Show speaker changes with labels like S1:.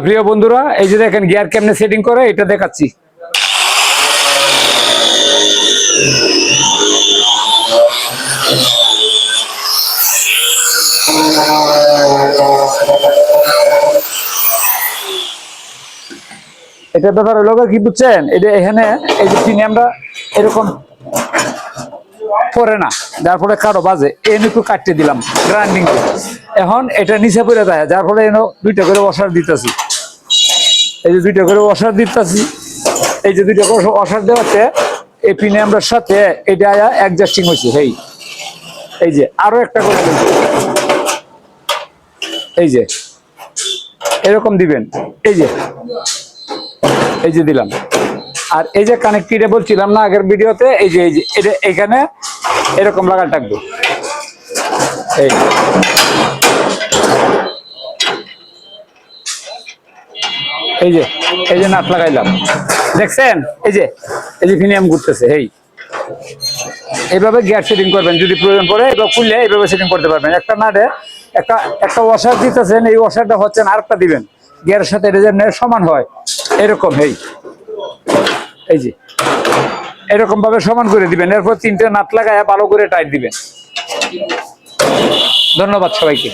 S1: প্রিয় বন্ধুরা, এই যে দেখেন গিয়ার কেমনে সেটিং করে এটা দেখাচ্ছি। এটা ব্যাপার হলো কি বুঝছেন, এটা এখানে এই যে প্রিমিয়ামটা এরকম পরে না, যার ফলে কারো বাজে এনে একটু কাটতে দিলাম গ্রাইন্ডিং। এখন এটা নিচে পড়ে যায়, যার ফলে এনে দুইটা করে ওয়াশার দিতেছি। এই যে দুইটা করে ওয়াশার দিতেছি, এই যে দুইটা করে ওয়াশার দেওয়াতে এই প্রিমিয়ামটার সাথে এটা অ্যাডজাস্টিং হয়েছে। এই যে আরো একটা করে এই যে এরকম দিবেন, এই যে দিলাম। আর এই যে কানেক্টিভে বলছিলাম না আগের ভিডিওতে, এই যে এটা এখানে এরকম লাগা থাকবে। এই যে নাট লাগাইলাম, দেখছেন? এই যে প্রিমিয়াম ঘুরতেছে। এইভাবে গিয়ার সেটিং করবেন, যদি প্রয়োজন পড়ে এবার খুললে এইভাবে সেটিং করতে পারবেন। একটা নাটে একটা ওয়াশার দিতেছেন, এই ওয়াশারটা হচ্ছেন আরেকটা দিবেন, গিয়ারের সাথে এটা যেন সমান হয় এরকম। এই যে এরকম ভাবে সমান করে দিবেন, এরপর তিনটে নাট লাগায় ভালো করে টাইট দিবেন। ধন্যবাদ সবাইকে।